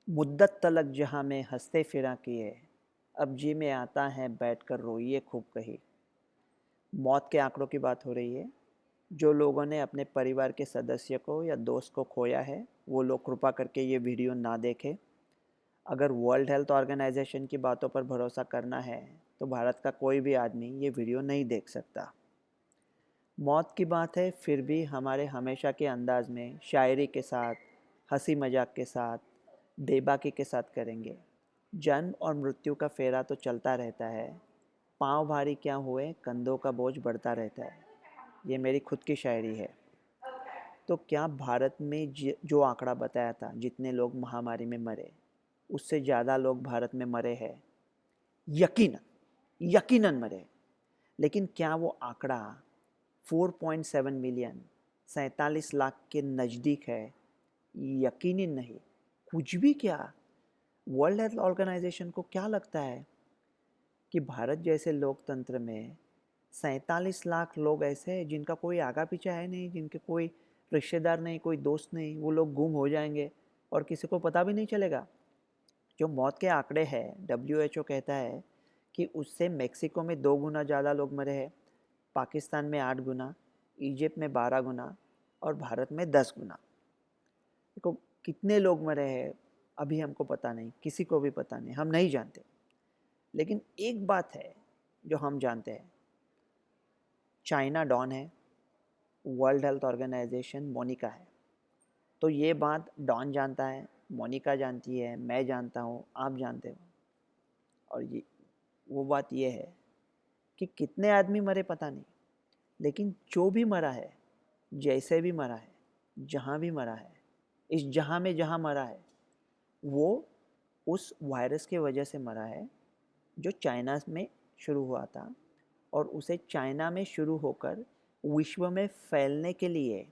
मुद्दत तलक जहाँ में हंसते फिरा किए, अब जी में आता है बैठकर रोइए खूब कही। मौत के आंकड़ों की बात हो रही है। जो लोगों ने अपने परिवार के सदस्य को या दोस्त को खोया है, वो लोग कृपा करके ये वीडियो ना देखें। अगर वर्ल्ड हेल्थ ऑर्गेनाइजेशन की बातों पर भरोसा करना है, तो भारत का कोई भी आदमी ये वीडियो नहीं देख सकता। मौत की बात है, फिर भी हमारे हमेशा के अंदाज में शायरी के साथ, हंसी मजाक के साथ, बेबाकी के साथ करेंगे। जन्म और मृत्यु का फेरा तो चलता रहता है, पाँव भारी क्या हुए कंधों का बोझ बढ़ता रहता है। ये मेरी खुद की शायरी है। तो क्या भारत में जो आंकड़ा बताया था, जितने लोग महामारी में मरे, उससे ज़्यादा लोग भारत में मरे हैं? यकीनन, यकीनन मरे। लेकिन क्या वो आंकड़ा 4.7 मिलियन, 47 लाख के नज़दीक है? यकीनन नहीं। कुछ भी क्या, वर्ल्ड हेल्थ ऑर्गेनाइजेशन को क्या लगता है कि भारत जैसे लोकतंत्र में 47 लाख लोग ऐसे हैं जिनका कोई आगा पीछा है नहीं, जिनके कोई रिश्तेदार नहीं, कोई दोस्त नहीं, वो लोग गुम हो जाएंगे और किसी को पता भी नहीं चलेगा? जो मौत के आंकड़े हैं, डब्ल्यूएचओ कहता है कि उससे मेक्सिको में 2 गुना ज़्यादा लोग मरे हैं, पाकिस्तान में 8 गुना, इजिप्ट में 12 गुना और भारत में 10 गुना। देखो कितने लोग मरे हैं, अभी हमको पता नहीं, किसी को भी पता नहीं, हम नहीं जानते। लेकिन एक बात है जो हम जानते हैं, चाइना डॉन है, वर्ल्ड हेल्थ ऑर्गेनाइजेशन मोनिका है। तो ये बात डॉन जानता है, मोनिका जानती है, मैं जानता हूँ, आप जानते हो। और ये वो बात ये है कि कितने आदमी मरे पता नहीं, लेकिन जो भी मरा है, जैसे भी मरा है, जहाँ भी मरा है, इस जहाँ में जहाँ मरा है, वो उस वायरस के वजह से मरा है जो चाइना में शुरू हुआ था, और उसे चाइना में शुरू होकर विश्व में फैलने के लिए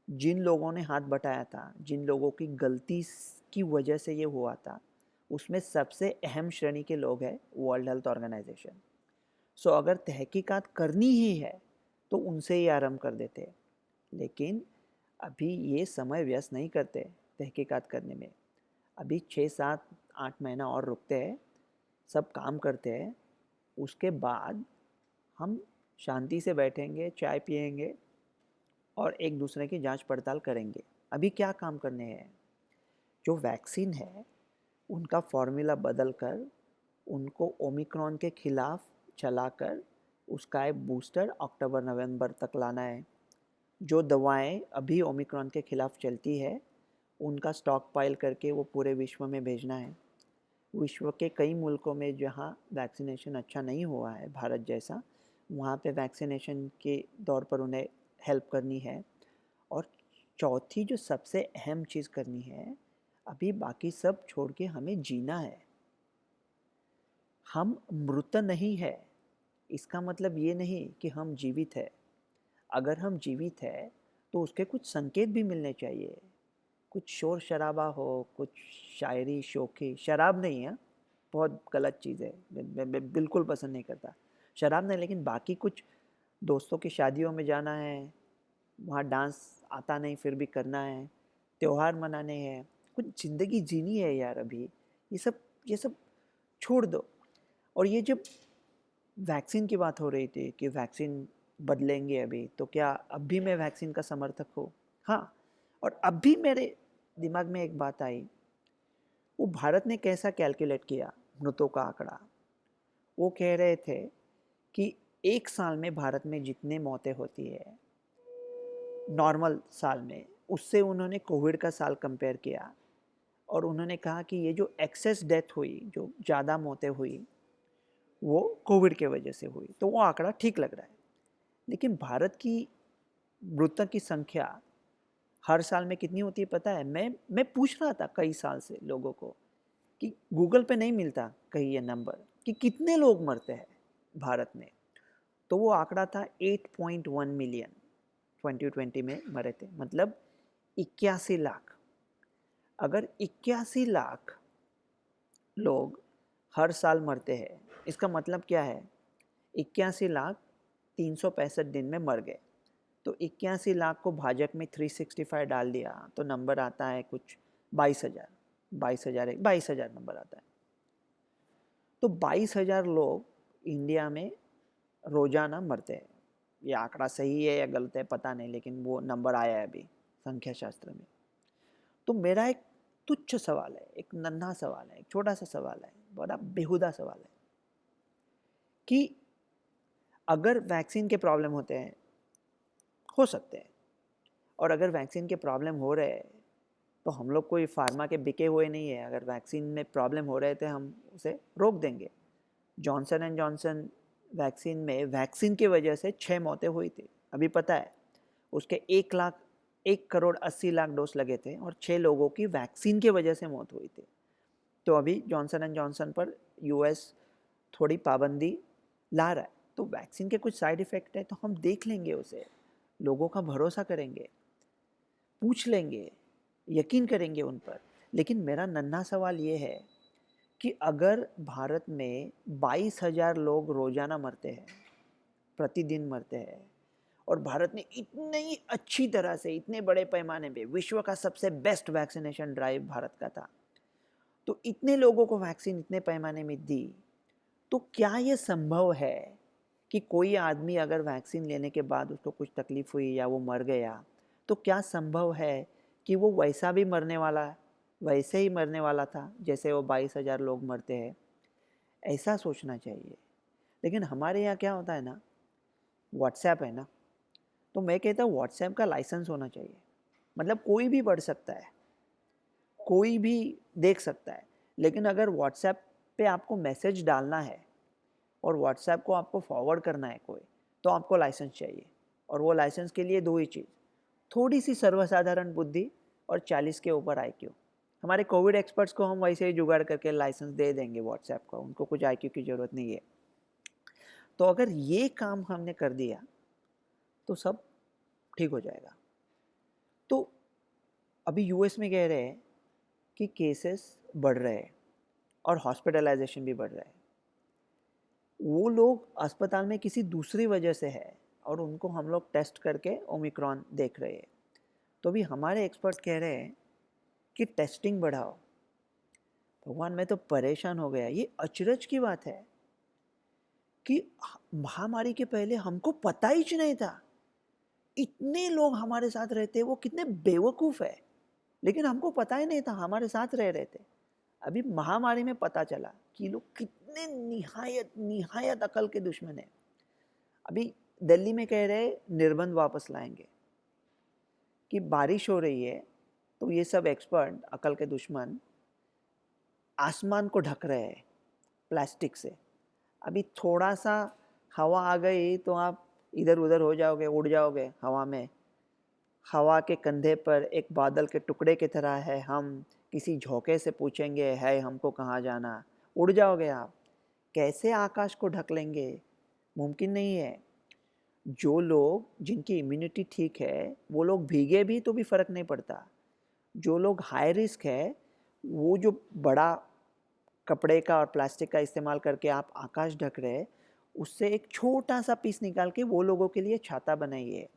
जिन लोगों ने हाथ बटाया था, जिन लोगों की गलती की वजह से ये हुआ था, उसमें सबसे अहम श्रेणी के लोग हैं वर्ल्ड हेल्थ ऑर्गेनाइजेशन। सो अगर तहकीकात करनी ही है तो उनसे ही आरंभ कर देते। लेकिन अभी ये समय व्यस्त नहीं करते तहकीकात करने में। अभी 6 7 8 महीना और रुकते हैं, सब काम करते हैं, उसके बाद हम शांति से बैठेंगे, चाय पिएंगे और एक दूसरे की जांच पड़ताल करेंगे। अभी क्या काम करने हैं? जो वैक्सीन है उनका फॉर्मूला बदल कर उनको ओमिक्रॉन के खिलाफ चलाकर उसका एक बूस्टर अक्टूबर नवंबर तक लाना है। जो दवाएं अभी ओमिक्रॉन के खिलाफ चलती है उनका स्टॉक पाइल करके वो पूरे विश्व में भेजना है। विश्व के कई मुल्कों में जहाँ वैक्सीनेशन अच्छा नहीं हुआ है, भारत जैसा, वहाँ पे वैक्सीनेशन के दौर पर उन्हें हेल्प करनी है। और चौथी जो सबसे अहम चीज़ करनी है, अभी बाकी सब छोड़ के हमें जीना है। हम मृत नहीं है, इसका मतलब ये नहीं कि हम जीवित है। अगर हम जीवित है तो उसके कुछ संकेत भी मिलने चाहिए, कुछ शोर शराबा हो, कुछ शायरी शोखी, शराब नहीं है, बहुत गलत चीज़ है, मैं बिल्कुल पसंद नहीं करता शराब नहीं, लेकिन बाकी कुछ, दोस्तों की शादियों में जाना है, वहाँ डांस आता नहीं फिर भी करना है, त्यौहार मनाने हैं, कुछ ज़िंदगी जीनी है यार अभी। ये सब छोड़ दो। और ये जब वैक्सीन की बात हो रही थी कि वैक्सीन बदलेंगे अभी, तो क्या अब भी मैं वैक्सीन का समर्थक हूँ? हाँ। और अब भी मेरे दिमाग में एक बात आई, वो भारत ने कैसा कैलकुलेट किया मृतों का आंकड़ा। वो कह रहे थे कि एक साल में भारत में जितने मौतें होती है नॉर्मल साल में, उससे उन्होंने कोविड का साल कंपेयर किया और उन्होंने कहा कि ये जो एक्सेस डेथ हुई, जो ज़्यादा मौतें हुई, वो कोविड के वजह से हुई, तो वो आंकड़ा ठीक लग रहा है। लेकिन भारत की मृतक की संख्या हर साल में कितनी होती है पता है? मैं पूछ रहा था कई साल से लोगों को, कि गूगल पे नहीं मिलता कहीं ये नंबर कि कितने लोग मरते हैं भारत में। तो वो आंकड़ा था 8.1 मिलियन 2020 में मरे थे, मतलब 81 लाख। अगर 81 लाख लोग हर साल मरते हैं, इसका मतलब क्या है? 81 लाख 365 दिन में मर गए। तो 81 लाख को भाजक में 365 डाल दिया तो नंबर आता है कुछ 22,000। 22,000 नंबर आता है। तो 22,000 लोग इंडिया में रोजाना मरते हैं। ये आंकड़ा सही है या गलत है पता नहीं, लेकिन वो नंबर आया है अभी संख्या शास्त्र में। तो मेरा एक तुच्छ सवाल है, एक नन्हा सवाल है, एक छोटा सा सवाल है, बड़ा बेहुदा सवाल है कि अगर वैक्सीन के प्रॉब्लम होते हैं, हो सकते हैं, और अगर वैक्सीन के प्रॉब्लम हो रहे हैं तो हम लोग कोई फार्मा के बिके हुए नहीं है। अगर वैक्सीन में प्रॉब्लम हो रहे थे हम उसे रोक देंगे। जॉनसन एंड जॉनसन वैक्सीन में वैक्सीन की वजह से 6 मौतें हुई थी, अभी पता है। उसके 1,80,00,000 डोज लगे थे और 6 लोगों की वैक्सीन की वजह से मौत हुई थी। तो अभी जॉनसन एंड जॉनसन पर यूएस थोड़ी पाबंदी ला रहा है। तो वैक्सीन के कुछ साइड इफ़ेक्ट है तो हम देख लेंगे उसे, लोगों का भरोसा करेंगे, पूछ लेंगे, यकीन करेंगे उन पर। लेकिन मेरा नन्हा सवाल ये है कि अगर भारत में 22,000 लोग रोजाना मरते हैं, प्रतिदिन मरते हैं, और भारत ने इतनी अच्छी तरह से, इतने बड़े पैमाने पे, विश्व का सबसे बेस्ट वैक्सीनेशन ड्राइव भारत का था, तो इतने लोगों को वैक्सीन इतने पैमाने में दी, तो क्या ये संभव है कि कोई आदमी अगर वैक्सीन लेने के बाद उसको कुछ तकलीफ हुई या वो मर गया, तो क्या संभव है कि वो वैसे ही मरने वाला था जैसे वो 22,000 लोग मरते हैं? ऐसा सोचना चाहिए। लेकिन हमारे यहाँ क्या होता है ना, व्हाट्सएप है ना, तो मैं कहता हूँ व्हाट्सएप का लाइसेंस होना चाहिए। मतलब कोई भी पढ़ सकता है, कोई भी देख सकता है, लेकिन अगर व्हाट्सएप पे आपको मैसेज डालना है और व्हाट्सएप को आपको फॉरवर्ड करना है कोई, तो आपको लाइसेंस चाहिए। और वो लाइसेंस के लिए दो ही चीज़, थोड़ी सी सर्वसाधारण बुद्धि और 40 के ऊपर आईक्यू। हमारे कोविड एक्सपर्ट्स को हम वैसे ही जुगाड़ करके लाइसेंस दे देंगे व्हाट्सएप का, उनको कुछ आईक्यू की ज़रूरत नहीं है। तो अगर ये काम हमने कर दिया तो सब ठीक हो जाएगा। तो अभी यूएस में कह रहे हैं कि केसेस बढ़ रहे हैं और हॉस्पिटलाइजेशन भी बढ़ रहा है। वो लोग अस्पताल में किसी दूसरी वजह से है और उनको हम लोग टेस्ट करके ओमिक्रॉन देख रहे हैं। तो भी हमारे एक्सपर्ट कह रहे हैं कि टेस्टिंग बढ़ाओ। भगवान, मैं तो परेशान हो गया। ये अचरज की बात है कि महामारी के पहले हमको पता ही नहीं था। इतने लोग हमारे साथ रहते, वो कितने बेवकूफ़ है, लेकिन हमको पता ही नहीं था, हमारे साथ रह रहे थे। अभी महामारी में पता चला कि लोग कितने निहायत निहायत अकल के दुश्मन हैं। अभी दिल्ली में कह रहे निर्बंध वापस लाएंगे कि बारिश हो रही है, तो ये सब एक्सपर्ट अकल के दुश्मन आसमान को ढक रहे हैं प्लास्टिक से। अभी थोड़ा सा हवा आ गई तो आप इधर उधर हो जाओगे, उड़ जाओगे हवा में। हवा के कंधे पर एक बादल के टुकड़े की तरह है हम, किसी झोंके से पूछेंगे है हमको कहाँ जाना, उड़ जाओगे आप। कैसे आकाश को ढक लेंगे? मुमकिन नहीं है। जो लोग जिनकी इम्यूनिटी ठीक है वो लोग भीगे भी तो भी फ़र्क नहीं पड़ता। जो लोग हाई रिस्क है, वो जो बड़ा कपड़े का और प्लास्टिक का इस्तेमाल करके आप आकाश ढक रहे हैं, उससे एक छोटा सा पीस निकाल के वो लोगों के लिए छाता बनाइए।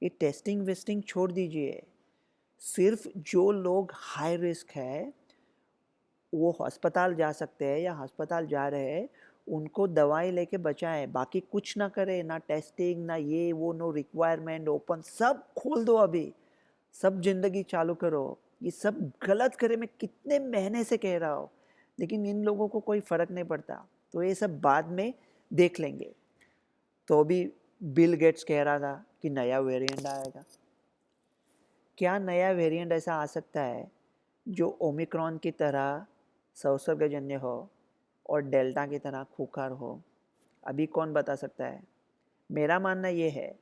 ये टेस्टिंग वेस्टिंग छोड़ दीजिए। सिर्फ जो लोग हाई रिस्क है वो अस्पताल जा सकते हैं या अस्पताल जा रहे हैं, उनको दवाई लेके बचाएं। बाकी कुछ ना करें, ना टेस्टिंग, ना ये वो, नो रिक्वायरमेंट, ओपन, सब खोल दो अभी। सब जिंदगी चालू करो। ये सब गलत करे, मैं कितने महीने से कह रहा हूँ, लेकिन इन लोगों को कोई फ़र्क नहीं पड़ता। तो ये सब बाद में देख लेंगे। तो अभी बिल गेट्स कह रहा था कि नया वेरिएंट आएगा। क्या नया वेरिएंट ऐसा आ सकता है जो ओमिक्रॉन की तरह संसर्गजन्य हो और डेल्टा की तरह खूंखार हो? अभी कौन बता सकता है? मेरा मानना ये है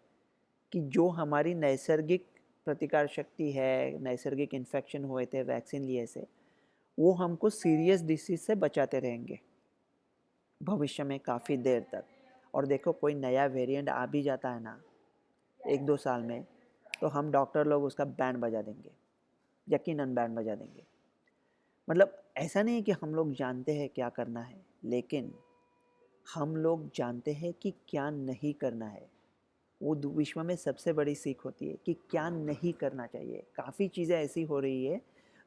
कि जो हमारी नैसर्गिक प्रतिकार शक्ति है, नैसर्गिक इन्फेक्शन हुए थे वैक्सीन लिए से, वो हमको सीरियस डिसीज से बचाते रहेंगे भविष्य में काफ़ी देर तक। और देखो, कोई नया वेरिएंट आ भी जाता है ना 1-2 साल में, तो हम डॉक्टर लोग उसका बैंड बजा देंगे, यकीनन बैंड बजा देंगे। मतलब ऐसा नहीं है कि हम लोग जानते हैं क्या करना है, लेकिन हम लोग जानते हैं कि क्या नहीं करना है। वो विश्व में सबसे बड़ी सीख होती है कि क्या नहीं करना चाहिए। काफ़ी चीज़ें ऐसी हो रही है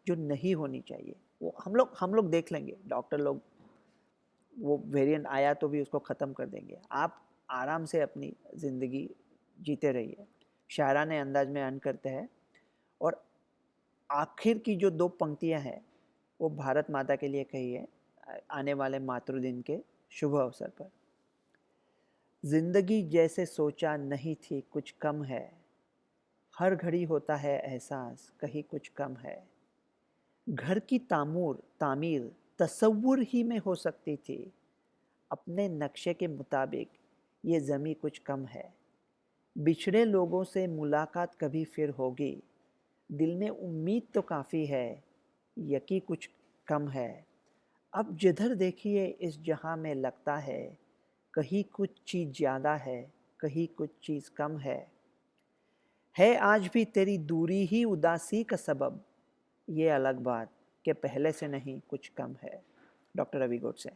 जो नहीं होनी चाहिए वो हम लोग देख लेंगे, डॉक्टर लोग वो वेरिएंट आया तो भी उसको ख़त्म कर देंगे। आप आराम से अपनी ज़िंदगी जीते रहिए। शायराने अंदाज में अर्न करते हैं और आखिर की जो 2 पंक्तियाँ हैं वो भारत माता के लिए कही है आने वाले मातृ दिन के शुभ अवसर पर। ज़िंदगी जैसे सोचा नहीं थी कुछ कम है, हर घड़ी होता है एहसास कहीं कुछ कम है। घर की तामीर तसव्वुर ही में हो सकती थी, अपने नक्शे के मुताबिक ये ज़मीं कुछ कम है। बिछड़े लोगों से मुलाकात कभी फिर होगी, दिल में उम्मीद तो काफ़ी है, यकी कुछ कम है। अब जिधर देखिए इस जहां में लगता है, कहीं कुछ चीज़ ज़्यादा है, कहीं कुछ चीज़ कम है आज भी तेरी दूरी ही उदासी का सबब, ये अलग बात कि पहले से नहीं कुछ कम है। डॉक्टर रवि गोडसे।